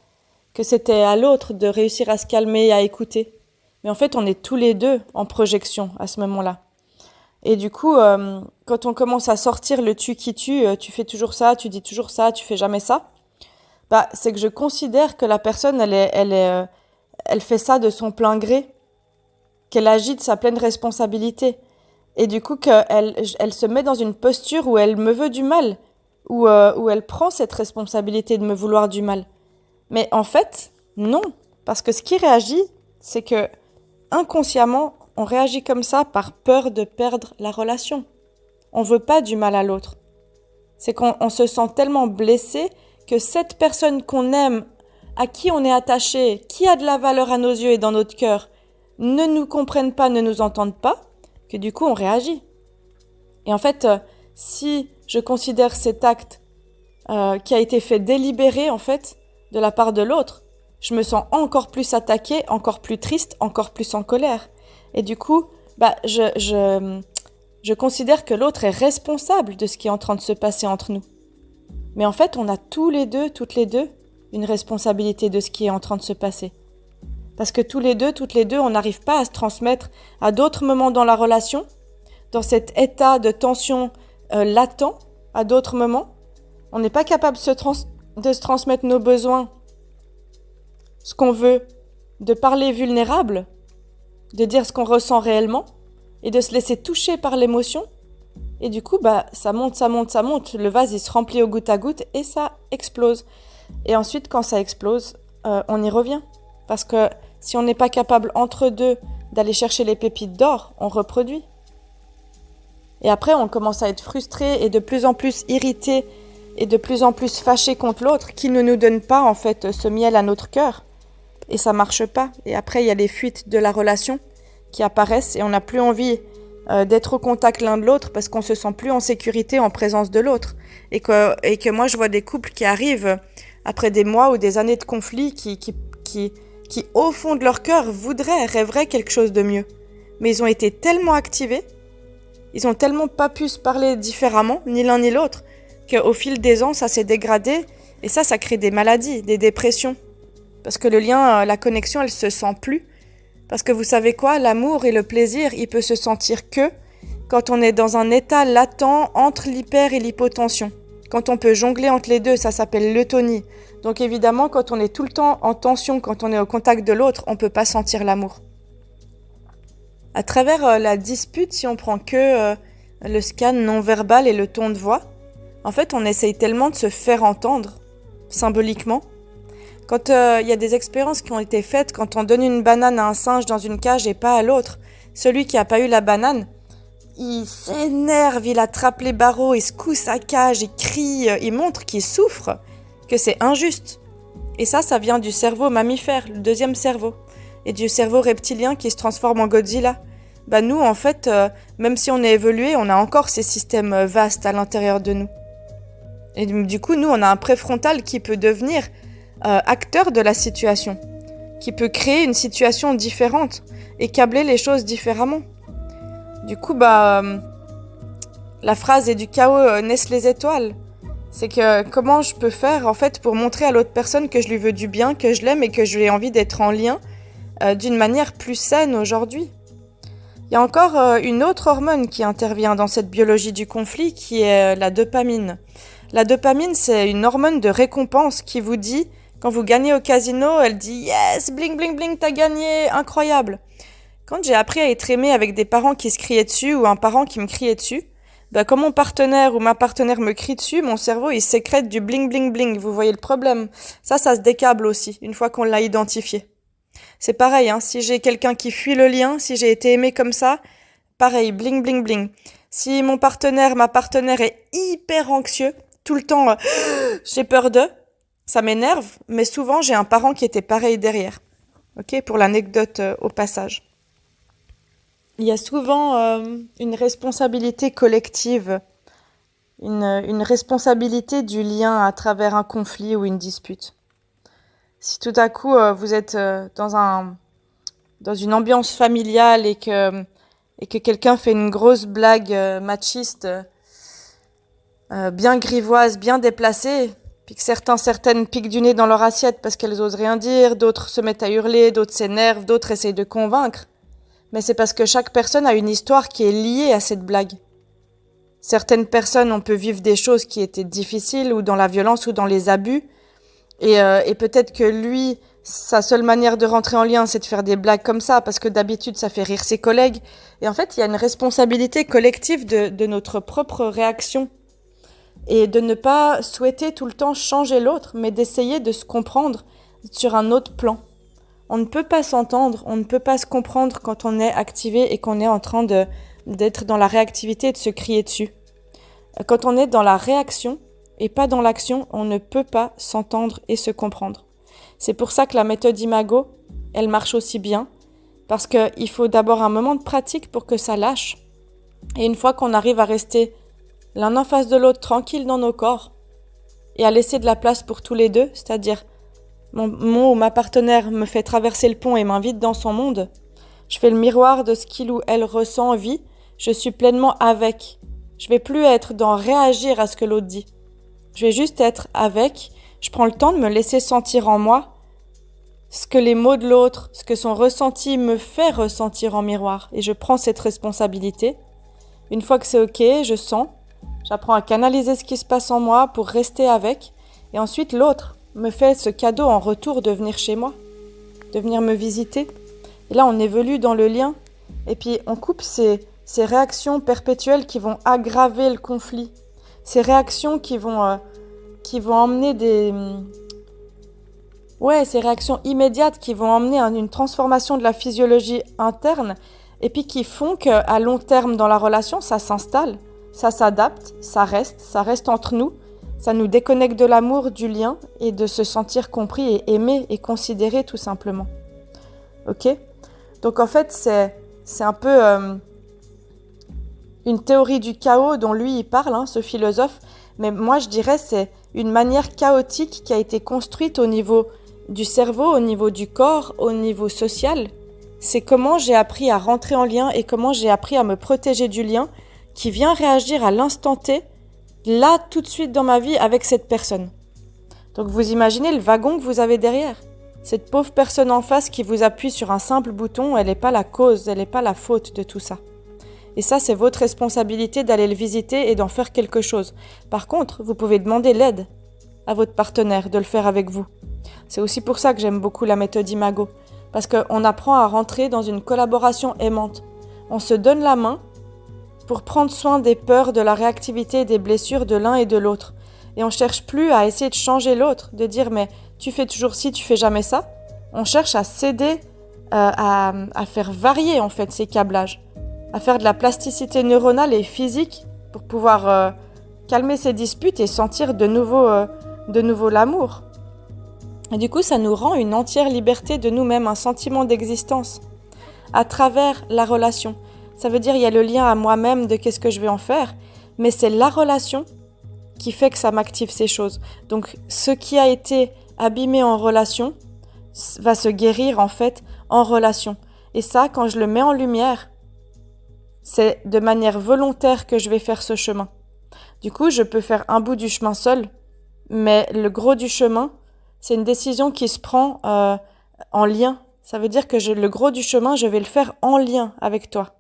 que c'était à l'autre de réussir à se calmer et à écouter. Mais en fait, on est tous les deux en projection à ce moment-là. Et du coup, quand on commence à sortir le tu qui tue, tu fais toujours ça, tu dis toujours ça, tu fais jamais ça, c'est que je considère que la personne, elle fait ça de son plein gré, qu'elle agit de sa pleine responsabilité. Et du coup, elle se met dans une posture où elle me veut du mal, où elle prend cette responsabilité de me vouloir du mal. Mais en fait, non. Parce que ce qui réagit, c'est que inconsciemment, on réagit comme ça par peur de perdre la relation. On veut pas du mal à l'autre. C'est qu'on se sent tellement blessé que cette personne qu'on aime, à qui on est attaché, qui a de la valeur à nos yeux et dans notre cœur, ne nous comprenne pas, ne nous entende pas, que du coup on réagit. Et en fait, si je considère cet acte qui a été fait délibéré en fait de la part de l'autre, je me sens encore plus attaquée, encore plus triste, encore plus en colère. Et du coup, je considère que l'autre est responsable de ce qui est en train de se passer entre nous. Mais en fait, on a tous les deux, toutes les deux, une responsabilité de ce qui est en train de se passer. Parce que tous les deux, toutes les deux, on n'arrive pas à se transmettre à d'autres moments dans la relation, dans cet état de tension latent, à d'autres moments. On n'est pas capable de se transmettre nos besoins, ce qu'on veut, de parler vulnérable, de dire ce qu'on ressent réellement et de se laisser toucher par l'émotion. Et du coup, ça monte, le vase il se remplit au goutte à goutte et ça explose. Et ensuite, quand ça explose, on y revient. Parce que si on n'est pas capable entre deux d'aller chercher les pépites d'or, on reproduit. Et après, on commence à être frustré et de plus en plus irrité et de plus en plus fâché contre l'autre qui ne nous donne pas en fait ce miel à notre cœur. Et ça marche pas. Et après, il y a les fuites de la relation qui apparaissent et on n'a plus envie d'être au contact l'un de l'autre parce qu'on se sent plus en sécurité en présence de l'autre. Et que moi, je vois des couples qui arrivent après des mois ou des années de conflit qui qui au fond de leur cœur rêveraient quelque chose de mieux. Mais ils ont été tellement activés, ils ont tellement pas pu se parler différemment, ni l'un ni l'autre, qu'au fil des ans, ça s'est dégradé, et ça crée des maladies, des dépressions. Parce que le lien, la connexion, elle se sent plus. Parce que vous savez quoi, l'amour et le plaisir, il peut se sentir que quand on est dans un état latent entre l'hyper et l'hypotension. Quand on peut jongler entre les deux, ça s'appelle l'eutonie. Donc évidemment, quand on est tout le temps en tension, quand on est au contact de l'autre, on ne peut pas sentir l'amour. À travers la dispute, si on prend que le scan non-verbal et le ton de voix, en fait, on essaye tellement de se faire entendre, symboliquement. Quand y a des expériences qui ont été faites, quand on donne une banane à un singe dans une cage et pas à l'autre, celui qui n'a pas eu la banane, il s'énerve, il attrape les barreaux, il secoue sa cage, il crie, il montre qu'il souffre, que c'est injuste. Et ça vient du cerveau mammifère, le deuxième cerveau, et du cerveau reptilien qui se transforme en Godzilla. Nous, en fait, même si on est évolué, on a encore ces systèmes vastes à l'intérieur de nous. Et du coup, nous, on a un préfrontal qui peut devenir acteur de la situation, qui peut créer une situation différente et câbler les choses différemment. Du coup, la phrase « et du chaos naissent les étoiles », c'est que comment je peux faire en fait pour montrer à l'autre personne que je lui veux du bien, que je l'aime et que je lui ai envie d'être en lien d'une manière plus saine aujourd'hui. Il y a encore une autre hormone qui intervient dans cette biologie du conflit qui est la dopamine. La dopamine, c'est une hormone de récompense qui vous dit, quand vous gagnez au casino, elle dit « Yes, bling, bling, bling, t'as gagné, incroyable !» Quand j'ai appris à être aimée avec des parents qui se criaient dessus ou un parent qui me criait dessus, quand mon partenaire ou ma partenaire me crie dessus, mon cerveau il sécrète du bling bling bling. Vous voyez le problème? Ça se décable aussi, une fois qu'on l'a identifié. C'est pareil, si j'ai quelqu'un qui fuit le lien, si j'ai été aimée comme ça, pareil, bling bling bling. Si mon partenaire, ma partenaire est hyper anxieux, tout le temps, j'ai peur d'eux, ça m'énerve, mais souvent j'ai un parent qui était pareil derrière. Ok, pour l'anecdote au passage. Il y a souvent une responsabilité collective, une responsabilité du lien à travers un conflit ou une dispute. Si tout à coup vous êtes dans une ambiance familiale et que quelqu'un fait une grosse blague machiste, bien grivoise, bien déplacée, puis que certaines piquent du nez dans leur assiette parce qu'elles osent rien dire, d'autres se mettent à hurler, d'autres s'énervent, d'autres essayent de convaincre. Mais c'est parce que chaque personne a une histoire qui est liée à cette blague. Certaines personnes, on peut vivre des choses qui étaient difficiles, ou dans la violence, ou dans les abus, et peut-être que lui, sa seule manière de rentrer en lien, c'est de faire des blagues comme ça, parce que d'habitude, ça fait rire ses collègues. Et en fait, il y a une responsabilité collective de notre propre réaction, et de ne pas souhaiter tout le temps changer l'autre, mais d'essayer de se comprendre sur un autre plan. On ne peut pas s'entendre, on ne peut pas se comprendre quand on est activé et qu'on est en train d'être dans la réactivité et de se crier dessus. Quand on est dans la réaction et pas dans l'action, on ne peut pas s'entendre et se comprendre. C'est pour ça que la méthode Imago, elle marche aussi bien, parce qu'il faut d'abord un moment de pratique pour que ça lâche. Et une fois qu'on arrive à rester l'un en face de l'autre tranquille dans nos corps et à laisser de la place pour tous les deux, c'est-à-dire mon ou ma partenaire me fait traverser le pont et m'invite dans son monde, je fais le miroir de ce qu'il ou elle ressent, vit, je suis pleinement avec. Je vais plus être dans réagir à ce que l'autre dit. Je vais juste être avec, je prends le temps de me laisser sentir en moi ce que les mots de l'autre, ce que son ressenti me fait ressentir en miroir. Et je prends cette responsabilité. Une fois que c'est ok, je sens, j'apprends à canaliser ce qui se passe en moi pour rester avec. Et ensuite, l'autre me fait ce cadeau en retour de venir chez moi, de venir me visiter. Et là, on évolue dans le lien. Et puis, on coupe ces réactions perpétuelles qui vont aggraver le conflit. Ces réactions qui vont emmener ces réactions immédiates qui vont emmener une transformation de la physiologie interne et puis qui font qu'à long terme dans la relation, ça s'installe, ça s'adapte, ça reste entre nous. Ça nous déconnecte de l'amour, du lien et de se sentir compris et aimé et considéré tout simplement. Ok ? Donc en fait, c'est un peu une théorie du chaos dont lui il parle, ce philosophe. Mais moi je dirais c'est une manière chaotique qui a été construite au niveau du cerveau, au niveau du corps, au niveau social. C'est comment j'ai appris à rentrer en lien et comment j'ai appris à me protéger du lien qui vient réagir à l'instant T, là, tout de suite dans ma vie, avec cette personne. Donc vous imaginez le wagon que vous avez derrière. Cette pauvre personne en face qui vous appuie sur un simple bouton, elle n'est pas la cause, elle n'est pas la faute de tout ça. Et ça, c'est votre responsabilité d'aller le visiter et d'en faire quelque chose. Par contre, vous pouvez demander l'aide à votre partenaire de le faire avec vous. C'est aussi pour ça que j'aime beaucoup la méthode Imago. Parce qu'on apprend à rentrer dans une collaboration aimante. On se donne la main pour prendre soin des peurs, de la réactivité et des blessures de l'un et de l'autre. Et on ne cherche plus à essayer de changer l'autre, de dire « mais tu fais toujours ci, tu fais jamais ça ». On cherche à s'aider, à faire varier en fait ces câblages, à faire de la plasticité neuronale et physique pour pouvoir calmer ces disputes et sentir de nouveau l'amour. Et du coup, ça nous rend une entière liberté de nous-mêmes, un sentiment d'existence à travers la relation. Ça veut dire il y a le lien à moi-même de qu'est-ce que je vais en faire, mais c'est la relation qui fait que ça m'active ces choses. Donc, ce qui a été abîmé en relation va se guérir en fait en relation. Et ça, quand je le mets en lumière, c'est de manière volontaire que je vais faire ce chemin. Du coup, je peux faire un bout du chemin seul, mais le gros du chemin, c'est une décision qui se prend en lien. Ça veut dire que le gros du chemin, je vais le faire en lien avec toi.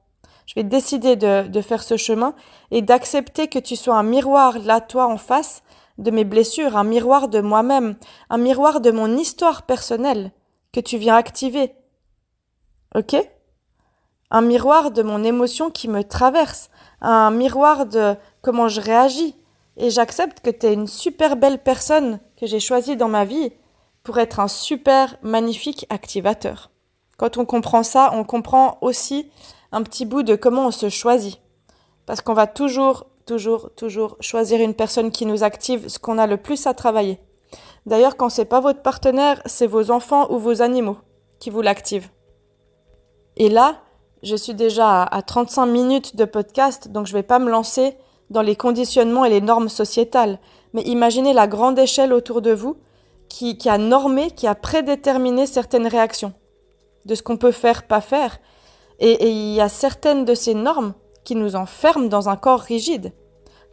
Je vais décider de faire ce chemin et d'accepter que tu sois un miroir, là, toi, en face de mes blessures, un miroir de moi-même, un miroir de mon histoire personnelle que tu viens activer. Ok ? Un miroir de mon émotion qui me traverse, un miroir de comment je réagis. Et j'accepte que tu es une super belle personne que j'ai choisie dans ma vie pour être un super magnifique activateur. Quand on comprend ça, on comprend aussi un petit bout de comment on se choisit. Parce qu'on va toujours choisir une personne qui nous active ce qu'on a le plus à travailler. D'ailleurs, quand c'est pas votre partenaire, c'est vos enfants ou vos animaux qui vous l'activent. Et là, je suis déjà à 35 minutes de podcast, donc je vais pas me lancer dans les conditionnements et les normes sociétales. Mais imaginez la grande échelle autour de vous qui a normé, qui a prédéterminé certaines réactions de ce qu'on peut faire, pas faire. Et il y a certaines de ces normes qui nous enferment dans un corps rigide,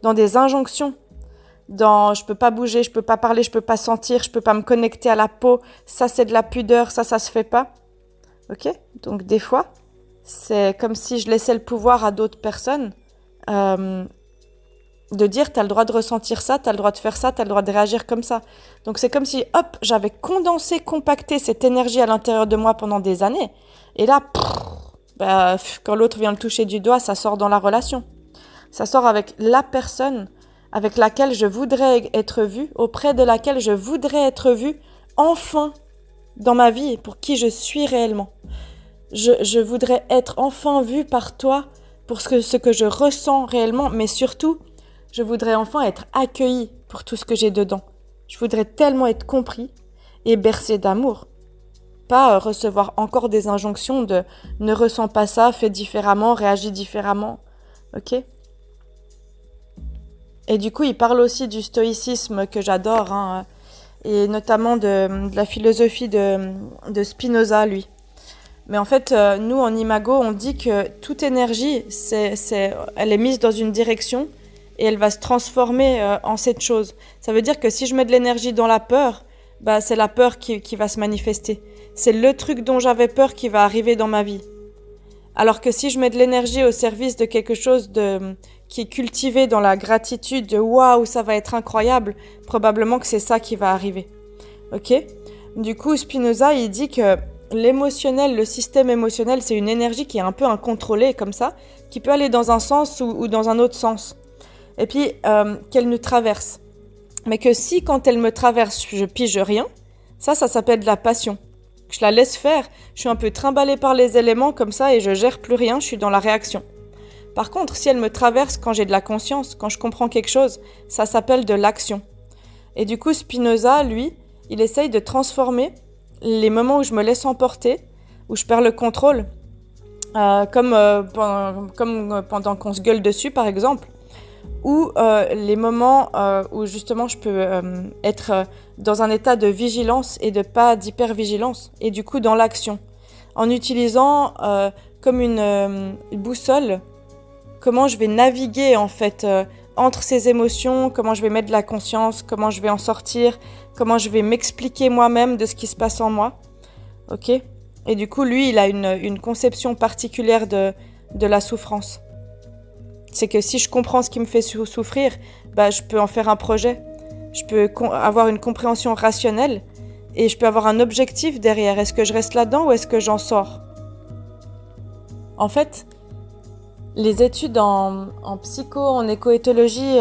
dans des injonctions, dans je peux pas bouger, je peux pas parler, je peux pas sentir, je peux pas me connecter à la peau, ça c'est de la pudeur, ça se fait pas. Ok ? Donc des fois, c'est comme si je laissais le pouvoir à d'autres personnes de dire t'as le droit de ressentir ça, t'as le droit de faire ça, t'as le droit de réagir comme ça. Donc c'est comme si, hop, j'avais condensé, compacté cette énergie à l'intérieur de moi pendant des années. Et là, quand l'autre vient le toucher du doigt, ça sort dans la relation. Ça sort avec la personne avec laquelle je voudrais être vue, auprès de laquelle je voudrais être vue, enfin, dans ma vie, pour qui je suis réellement. Je voudrais être enfin vue par toi pour ce que je ressens réellement, mais surtout, je voudrais enfin être accueillie pour tout ce que j'ai dedans. Je voudrais tellement être compris et bercé d'amour. Pas recevoir encore des injonctions de « ne ressens pas ça, fais différemment, réagis différemment ». Ok ? Et du coup, il parle aussi du stoïcisme que j'adore, hein, et notamment de la philosophie de Spinoza, lui. Mais en fait, nous, en Imago, on dit que toute énergie, elle est mise dans une direction et elle va se transformer en cette chose. Ça veut dire que si je mets de l'énergie dans la peur, c'est la peur qui va se manifester. C'est le truc dont j'avais peur qui va arriver dans ma vie. Alors que si je mets de l'énergie au service de quelque chose qui est cultivé dans la gratitude, de waouh, ça va être incroyable, probablement que c'est ça qui va arriver. Ok ? Du coup, Spinoza, il dit que l'émotionnel, le système émotionnel, c'est une énergie qui est un peu incontrôlée comme ça, qui peut aller dans un sens ou dans un autre sens. Et puis, qu'elle nous traverse. Mais que si, quand elle me traverse, je pige rien, ça s'appelle de la passion. Je la laisse faire, je suis un peu trimballée par les éléments comme ça et je gère plus rien, je suis dans la réaction. Par contre, si elle me traverse quand j'ai de la conscience, quand je comprends quelque chose, ça s'appelle de l'action. Et du coup, Spinoza, lui, il essaye de transformer les moments où je me laisse emporter, où je perds le contrôle, comme pendant qu'on se gueule dessus, par exemple, ou les moments où justement je peux être dans un état de vigilance et de pas d'hypervigilance, et du coup dans l'action, en utilisant comme une boussole comment je vais naviguer en fait entre ces émotions, comment je vais mettre de la conscience, comment je vais en sortir, comment je vais m'expliquer moi-même de ce qui se passe en moi. Ok ? Et du coup, lui, il a une conception particulière de la souffrance. C'est que si je comprends ce qui me fait souffrir, bah, je peux en faire un projet. Je peux avoir une compréhension rationnelle et je peux avoir un objectif derrière. Est-ce que je reste là-dedans ou est-ce que j'en sors ? En fait, les études en psycho, en écoéthologie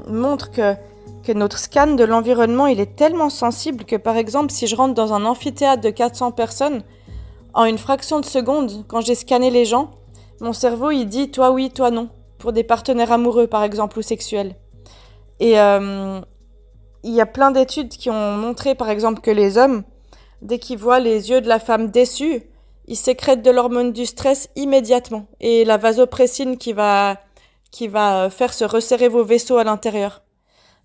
montrent que notre scan de l'environnement, il est tellement sensible que, par exemple, si je rentre dans un amphithéâtre de 400 personnes, en une fraction de seconde, quand j'ai scanné les gens, mon cerveau, il dit « toi oui, toi non », pour des partenaires amoureux, par exemple, ou sexuels. Et il y a plein d'études qui ont montré, par exemple, que les hommes, dès qu'ils voient les yeux de la femme déçue, ils sécrètent de l'hormone du stress immédiatement. Et la vasopressine qui va faire se resserrer vos vaisseaux à l'intérieur.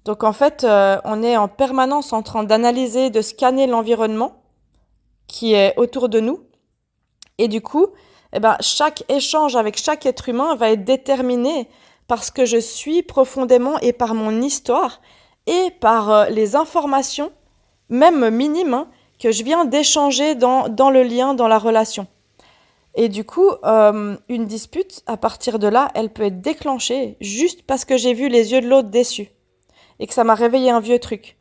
Donc en fait, on est en permanence en train d'analyser, de scanner l'environnement qui est autour de nous. Et du coup, chaque échange avec chaque être humain va être déterminé par ce que je suis profondément et par mon histoire et par les informations, même minimes, que je viens d'échanger dans le lien, dans la relation. Et du coup, une dispute, à partir de là, elle peut être déclenchée juste parce que j'ai vu les yeux de l'autre déçus et que ça m'a réveillé un vieux truc.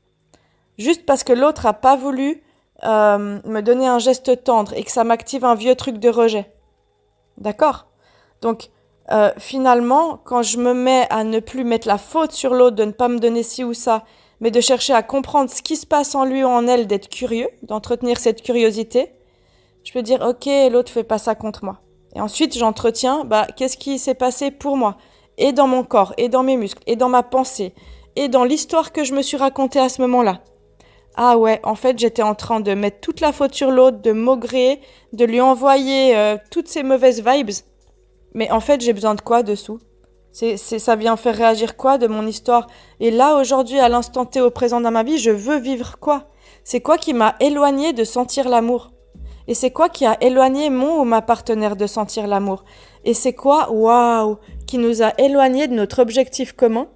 Juste parce que l'autre n'a pas voulu me donner un geste tendre et que ça m'active un vieux truc de rejet. D'accord ? Donc, finalement, quand je me mets à ne plus mettre la faute sur l'autre, de ne pas me donner ci ou ça, mais de chercher à comprendre ce qui se passe en lui ou en elle, d'être curieux, d'entretenir cette curiosité, je peux dire « Ok, l'autre fait pas ça contre moi ». Et ensuite, j'entretiens qu'est-ce qui s'est passé pour moi, et dans mon corps, et dans mes muscles, et dans ma pensée, et dans l'histoire que je me suis racontée à ce moment-là. Ah ouais, en fait, j'étais en train de mettre toute la faute sur l'autre, de maugréer, de lui envoyer toutes ces mauvaises vibes. Mais en fait, j'ai besoin de quoi dessous ? Ça vient faire réagir quoi de mon histoire ? Et là, aujourd'hui, à l'instant T, au présent dans ma vie, je veux vivre quoi ? C'est quoi qui m'a éloigné de sentir l'amour ? Et c'est quoi qui a éloigné mon ou ma partenaire de sentir l'amour ? Et c'est quoi, waouh, qui nous a éloignés de notre objectif commun ?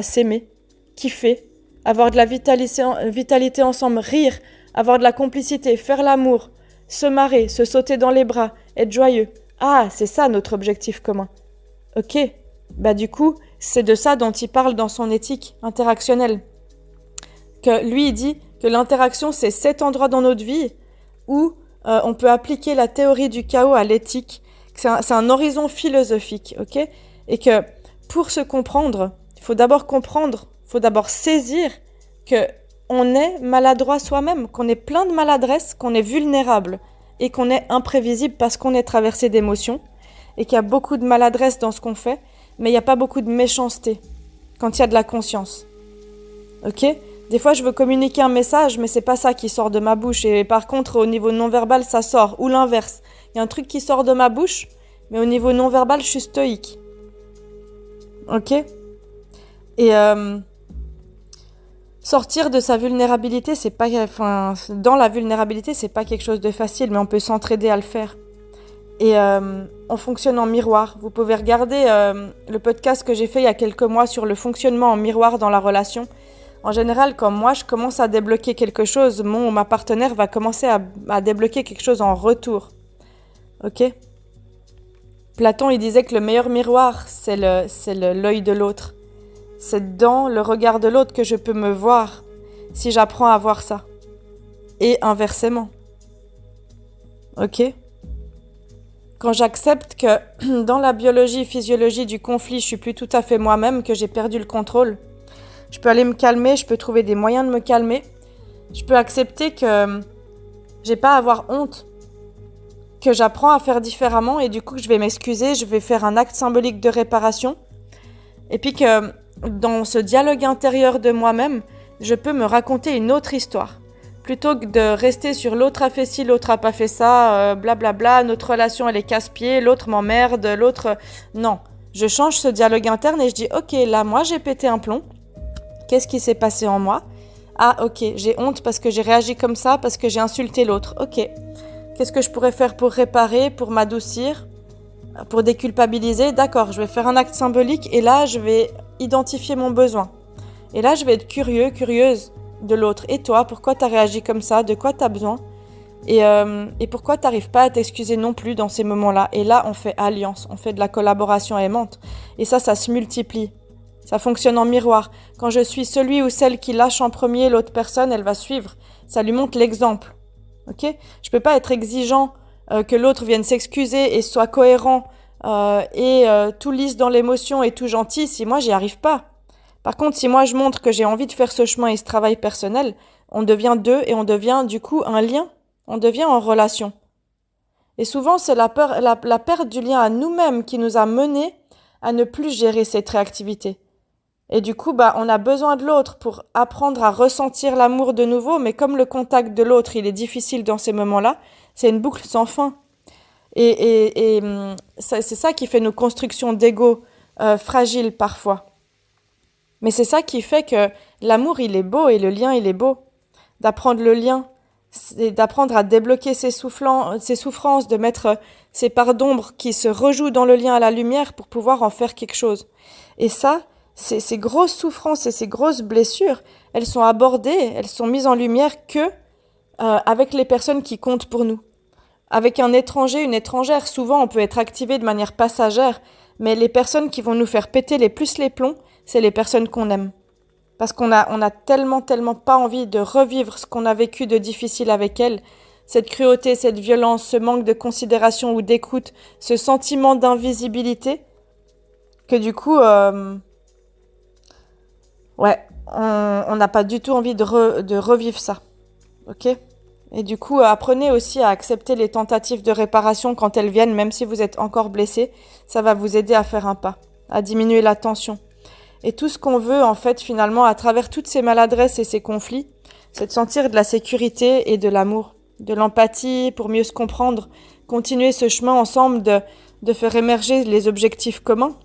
S'aimer, kiffer, avoir de la vitalité ensemble, rire, avoir de la complicité, faire l'amour, se marrer, se sauter dans les bras, être joyeux. Ah, c'est ça notre objectif commun. Ok, du coup, c'est de ça dont il parle dans son éthique interactionnelle. Que lui, il dit que l'interaction, c'est cet endroit dans notre vie où on peut appliquer la théorie du chaos à l'éthique. C'est un horizon philosophique, ok ? Et que pour se comprendre, il faut d'abord saisir qu'on est maladroit soi-même, qu'on est plein de maladresse, qu'on est vulnérable et qu'on est imprévisible parce qu'on est traversé d'émotions et qu'il y a beaucoup de maladresse dans ce qu'on fait, mais il n'y a pas beaucoup de méchanceté quand il y a de la conscience. Ok ? Des fois, je veux communiquer un message, mais c'est pas ça qui sort de ma bouche. Et par contre, au niveau non-verbal, ça sort. Ou l'inverse. Il y a un truc qui sort de ma bouche, mais au niveau non-verbal, je suis stoïque. Ok ? Et sortir de sa vulnérabilité, dans la vulnérabilité, c'est pas quelque chose de facile, mais on peut s'entraider à le faire. Et on fonctionne en miroir. Vous pouvez regarder le podcast que j'ai fait il y a quelques mois sur le fonctionnement en miroir dans la relation. En général, quand moi je commence à débloquer quelque chose, mon ou ma partenaire va commencer à débloquer quelque chose en retour. Ok ? Platon, il disait que le meilleur miroir, c'est l'œil de l'autre. C'est dans le regard de l'autre que je peux me voir, si j'apprends à voir ça. Et inversement. Ok ? Quand j'accepte que dans la biologie, physiologie du conflit, je suis plus tout à fait moi-même, que j'ai perdu le contrôle, je peux aller me calmer, je peux trouver des moyens de me calmer. Je peux accepter que j'ai pas à avoir honte, que j'apprends à faire différemment et du coup que je vais m'excuser, je vais faire un acte symbolique de réparation. Et puis que dans ce dialogue intérieur de moi-même, je peux me raconter une autre histoire. Plutôt que de rester sur l'autre a fait ci, l'autre a pas fait ça, blablabla, notre relation elle est casse-pied, l'autre m'emmerde, l'autre... Non, Je change ce dialogue interne et je dis « Ok, là, moi, j'ai pété un plomb. Qu'est-ce qui s'est passé en moi ? Ah, ok, j'ai honte parce que j'ai réagi comme ça, parce que j'ai insulté l'autre. Ok, qu'est-ce que je pourrais faire pour réparer, pour m'adoucir, pour déculpabiliser ? D'accord, je vais faire un acte symbolique et là, je vais identifier mon besoin. Et là, je vais être curieuse de l'autre. Et toi, pourquoi tu as réagi comme ça ? De quoi tu as besoin ? Et pourquoi tu n'arrives pas à t'excuser non plus dans ces moments-là ? Et là, on fait alliance, on fait de la collaboration aimante. Et ça se multiplie. Ça fonctionne en miroir. Quand je suis celui ou celle qui lâche en premier, l'autre personne, elle va suivre. Ça lui montre l'exemple. Ok ? Je peux pas être exigeant que l'autre vienne s'excuser et soit cohérent tout lisse dans l'émotion et tout gentil si moi j'y arrive pas. Par contre, si moi je montre que j'ai envie de faire ce chemin et ce travail personnel, on devient deux et on devient du coup un lien. On devient en relation. Et souvent, c'est la perte du lien à nous-mêmes qui nous a menés à ne plus gérer cette réactivité. Et du coup, on a besoin de l'autre pour apprendre à ressentir l'amour de nouveau, mais comme le contact de l'autre, il est difficile dans ces moments-là, c'est une boucle sans fin. Et c'est ça qui fait nos constructions d'ego fragiles parfois. Mais c'est ça qui fait que l'amour, il est beau et le lien, il est beau. D'apprendre le lien, c'est d'apprendre à débloquer ses souffrances, de mettre ces parts d'ombre qui se rejouent dans le lien à la lumière pour pouvoir en faire quelque chose. Et ça, ces grosses souffrances et ces grosses blessures, elles sont abordées, elles sont mises en lumière que avec les personnes qui comptent pour nous. Avec un étranger, une étrangère, souvent on peut être activé de manière passagère, mais les personnes qui vont nous faire péter les plus les plombs, c'est les personnes qu'on aime. Parce qu'on a tellement pas envie de revivre ce qu'on a vécu de difficile avec elles, cette cruauté, cette violence, ce manque de considération ou d'écoute, ce sentiment d'invisibilité, que du coup, on n'a pas du tout envie de revivre ça. Ok ? Et du coup, apprenez aussi à accepter les tentatives de réparation quand elles viennent, même si vous êtes encore blessé, ça va vous aider à faire un pas, à diminuer la tension. Et tout ce qu'on veut, en fait, finalement, à travers toutes ces maladresses et ces conflits, c'est de sentir de la sécurité et de l'amour, de l'empathie pour mieux se comprendre, continuer ce chemin ensemble de faire émerger les objectifs communs.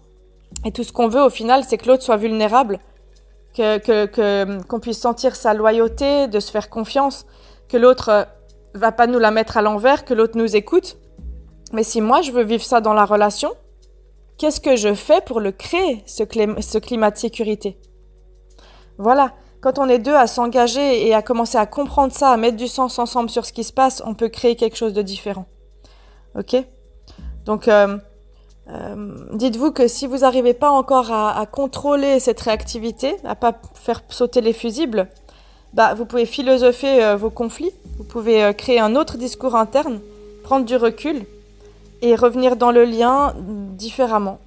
Et tout ce qu'on veut, au final, c'est que l'autre soit vulnérable, qu'on puisse sentir sa loyauté, de se faire confiance, que l'autre va pas nous la mettre à l'envers, que l'autre nous écoute. Mais si moi, je veux vivre ça dans la relation, qu'est-ce que je fais pour le créer, ce climat de sécurité ? Voilà, quand on est deux à s'engager et à commencer à comprendre ça, à mettre du sens ensemble sur ce qui se passe, on peut créer quelque chose de différent. Ok ? Donc, dites-vous que si vous n'arrivez pas encore à contrôler cette réactivité, à pas faire sauter les fusibles, vous pouvez philosopher vos conflits, vous pouvez créer un autre discours interne, prendre du recul, et revenir dans le lien différemment.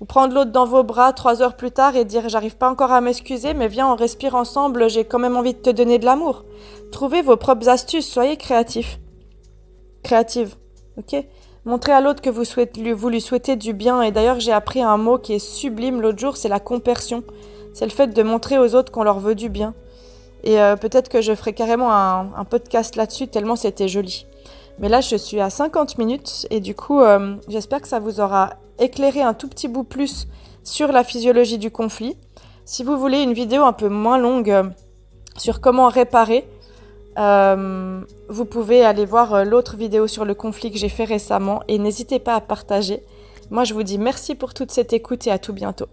Ou prendre l'autre dans vos bras 3 heures plus tard et dire « J'arrive pas encore à m'excuser, mais viens, on respire ensemble, j'ai quand même envie de te donner de l'amour. » Trouvez vos propres astuces, soyez créatifs. Créative, ok ? Montrez à l'autre que vous lui souhaitez du bien. Et d'ailleurs, j'ai appris un mot qui est sublime l'autre jour, c'est la compersion. C'est le fait de montrer aux autres qu'on leur veut du bien. Et peut-être que je ferai carrément un podcast là-dessus, tellement c'était joli. Mais là, je suis à 50 minutes et du coup, j'espère que ça vous aura éclairé un tout petit bout plus sur la physiologie du conflit. Si vous voulez une vidéo un peu moins longue sur comment réparer, vous pouvez aller voir l'autre vidéo sur le conflit que j'ai fait récemment et n'hésitez pas à partager. Moi, je vous dis merci pour toute cette écoute et à tout bientôt.